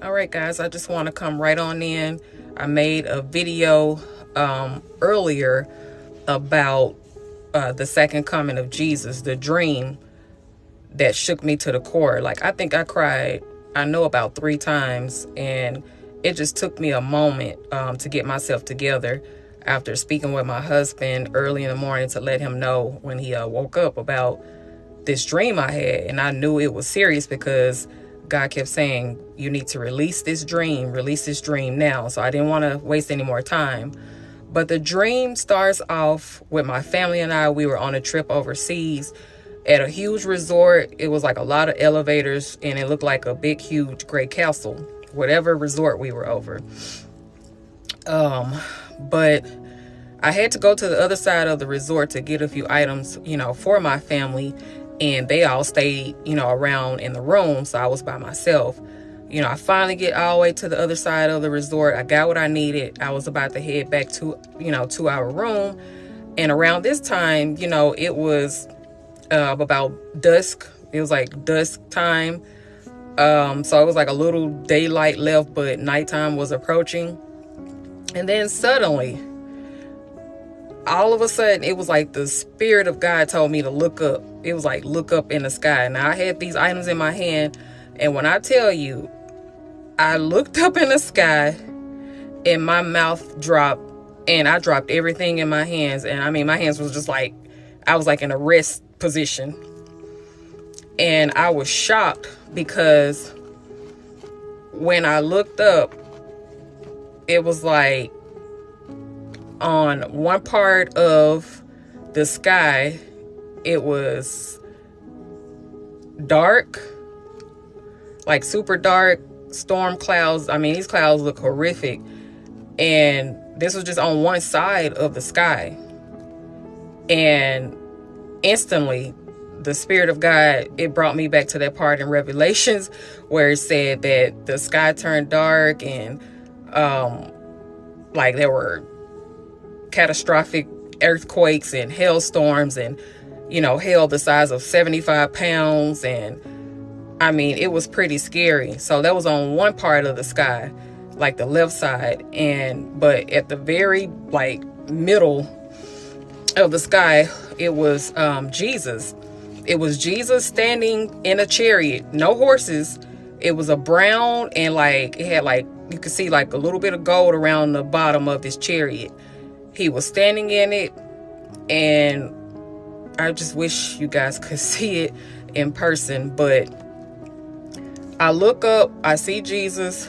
All right, guys, I just want to come right on in. I made a video earlier about the second coming of Jesus, the dream that shook me to the core. Like, I think I cried, I know, about 3 times, and it just took me a moment to get myself together after speaking with my husband early in the morning to let him know when he woke up about this dream I had. And I knew it was serious because God kept saying, you need to release this dream now. So I didn't want to waste any more time. But the dream starts off with my family and I. We were on a trip overseas at a huge resort. It was like a lot of elevators, and it looked like a big, huge, great castle, whatever resort we were over. But I had to go to the other side of the resort to get a few items, for my family. And they all stayed, around in the room. So I was by myself. I finally get all the way to the other side of the resort. I got what I needed. I was about to head back to our room. And around this time, it was about dusk. It was like dusk time. So it was like a little daylight left, but nighttime was approaching. And then suddenly, all of a sudden, it was like the Spirit of God told me to look up. It was like, look up in the sky. Now, I had these items in my hand. And when I tell you, I looked up in the sky and my mouth dropped, and I dropped everything in my hands. And I mean, my hands was just like, I was like in a rest position. And I was shocked because when I looked up, it was like on one part of the sky, it was dark, like super dark, storm clouds. I mean, these clouds look horrific. And this was just on one side of the sky. And instantly, the Spirit of God, it brought me back to that part in Revelations where it said that the sky turned dark, and like there were catastrophic earthquakes and hailstorms, and hail the size of 75 pounds. And I mean, it was pretty scary. So that was on one part of the sky, like the left side. But at the very middle of the sky, it was Jesus. It was Jesus standing in a chariot, no horses. It was a brown, and it had you could see like a little bit of gold around the bottom of his chariot. He was standing in it, and I just wish you guys could see it in person. But I look up, I see Jesus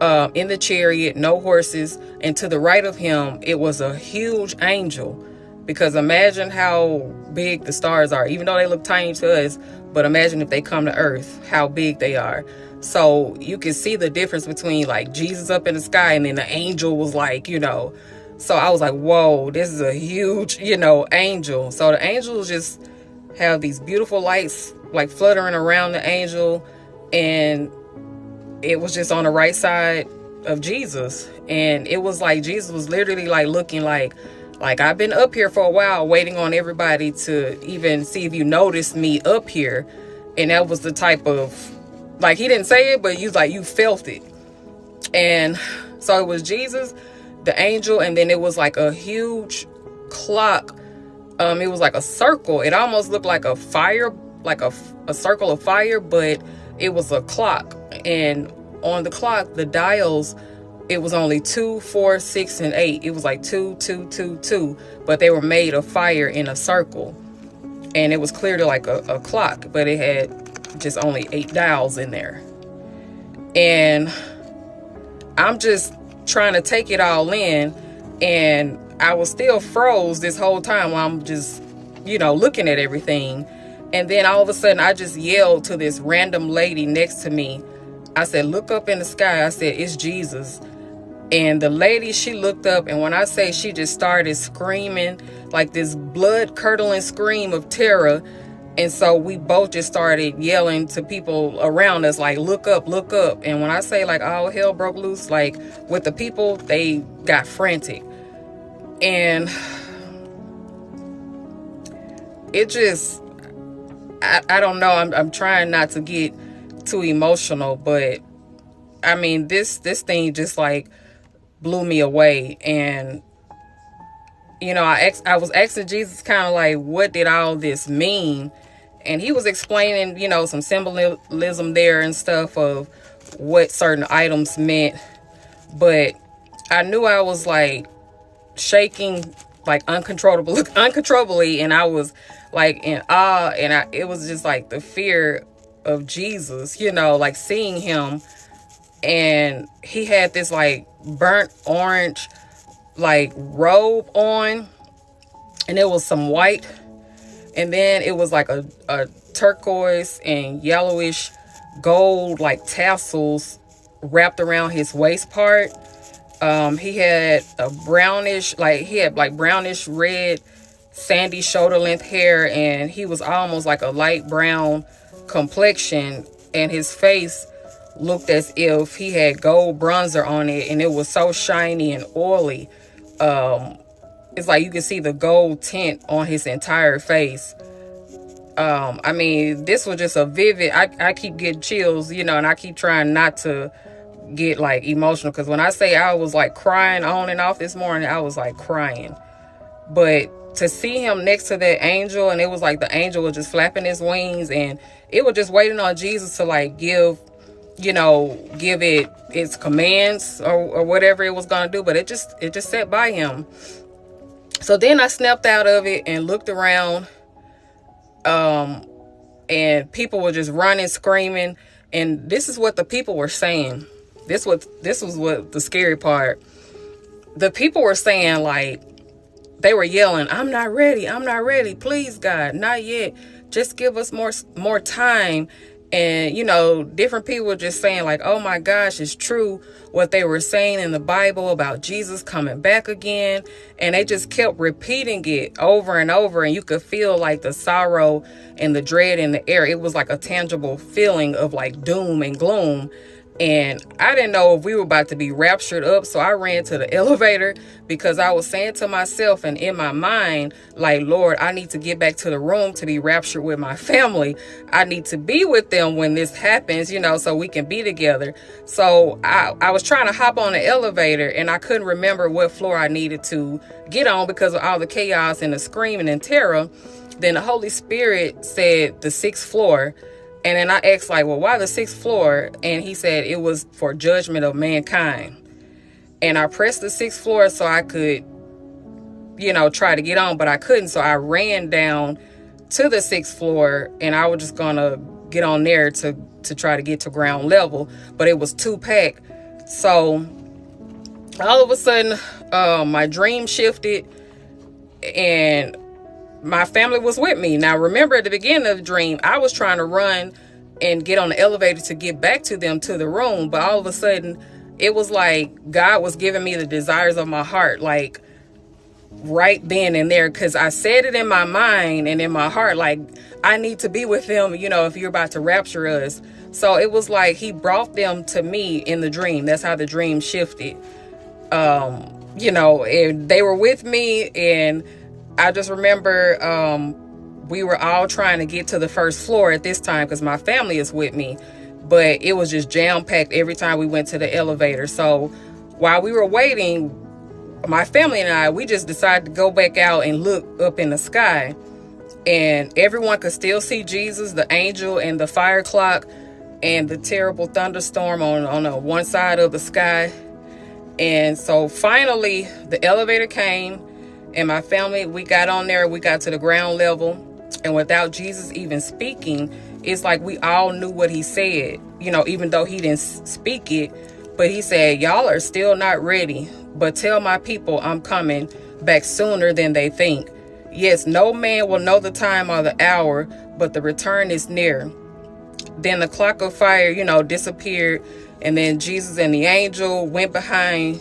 in the chariot, no horses, and to the right of him, it was a huge angel. Because imagine how big the stars are, even though they look tiny to us, but imagine if they come to Earth, how big they are. So you can see the difference between Jesus up in the sky, and then the angel was so I was like, whoa, this is a huge, angel. So the angels just have these beautiful lights fluttering around the angel, and it was just on the right side of Jesus. And it was like Jesus was literally looking like I've been up here for a while waiting on everybody to even see if you noticed me up here. And that was the type of, he didn't say it, but you felt it. And so it was Jesus, the angel, and then it was like a huge clock. It was like a circle. It almost looked like a fire, like a circle of fire, but it was a clock. And on the clock, the dials, it was only 2, 4, 6, and 8. It was like 2, 2, 2, 2, but they were made of fire in a circle. And it was clearly like a clock, but it had just only 8 dials in there. And I'm just trying to take it all in, and I was still froze this whole time while I'm just, looking at everything. And then all of a sudden, I just yelled to this random lady next to me. I said, look up in the sky. I said, it's Jesus. And the lady, she looked up, and when I say she just started screaming, like this blood-curdling scream of terror. And so we both just started yelling to people around us, look up, look up. And when I say all hell broke loose, with the people, they got frantic. And it just, I don't know. I'm trying not to get too emotional, but I mean, this thing just like blew me away. And I was asking Jesus kind of like, what did all this mean? And he was explaining, some symbolism there and stuff of what certain items meant. But I knew I was like shaking like uncontrollably, and I was like in awe, and it was just like the fear of Jesus, like seeing him. And he had this like burnt orange like robe on, and it was some white, and then it was like a turquoise and yellowish gold like tassels wrapped around his waist part. He had brownish red sandy shoulder length hair, and he was almost like a light brown complexion, and his face looked as if he had gold bronzer on it, and it was so shiny and oily. It's like you could see the gold tint on his entire face. I mean, this was just a vivid, I keep getting chills, and I keep trying not to get like emotional, because when I say I was like crying on and off this morning, I was like crying. But to see him next to that angel, and it was like the angel was just flapping his wings, and it was just waiting on Jesus to like give it its commands or whatever it was going to do. But it just sat by him. So then I snapped out of it and looked around, and people were just running, screaming. And this is what the people were saying. This was what the scary part. The people were saying, like, they were yelling, I'm not ready. Please, God, not yet. Just give us more time. And, different people were just saying like, oh my gosh, it's true what they were saying in the Bible about Jesus coming back again. And they just kept repeating it over and over. And you could feel like the sorrow and the dread in the air. It was like a tangible feeling of like doom and gloom. And I didn't know if we were about to be raptured up. So I ran to the elevator, because I was saying to myself and in my mind, like, Lord, I need to get back to the room to be raptured with my family. I need to be with them when this happens, so we can be together. So I was trying to hop on the elevator, and I couldn't remember what floor I needed to get on because of all the chaos and the screaming and terror. Then the Holy Spirit said the 6th floor. And then I asked, like, well, why the 6th floor? And he said it was for judgment of mankind. And I pressed the 6th floor so I could, try to get on, but I couldn't. So I ran down to the 6th floor, and I was just going to get on there to try to get to ground level. But it was too packed. So all of a sudden, my dream shifted, and my family was with me. Now, remember at the beginning of the dream, I was trying to run and get on the elevator to get back to them to the room. But all of a sudden, it was like God was giving me the desires of my heart, like right then and there. Because I said it in my mind and in my heart, like, I need to be with them, if you're about to rapture us. So it was like he brought them to me in the dream. That's how the dream shifted. And they were with me, and I just remember we were all trying to get to the 1st floor at this time because my family is with me. But it was just jam-packed every time we went to the elevator. So while we were waiting, my family and I, we just decided to go back out and look up in the sky. And everyone could still see Jesus, the angel, and the fire clock, and the terrible thunderstorm on one side of the sky. And so finally, the elevator came. And my family, we got on there, we got to the ground level. And without Jesus even speaking, it's like we all knew what he said, even though he didn't speak it. But he said, y'all are still not ready. But tell my people I'm coming back sooner than they think. Yes, no man will know the time or the hour, but the return is near. Then the clock of fire, disappeared. And then Jesus and the angel went behind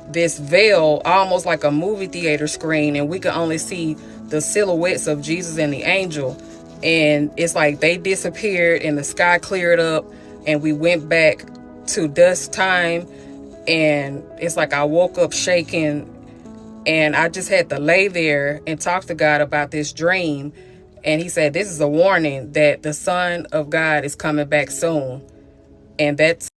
this veil, almost like a movie theater screen, and we could only see the silhouettes of Jesus and the angel. And it's like they disappeared and the sky cleared up, and we went back to dusk time. And it's like I woke up shaking, and I just had to lay there and talk to God about this dream. And he said, this is a warning that the Son of God is coming back soon. And that's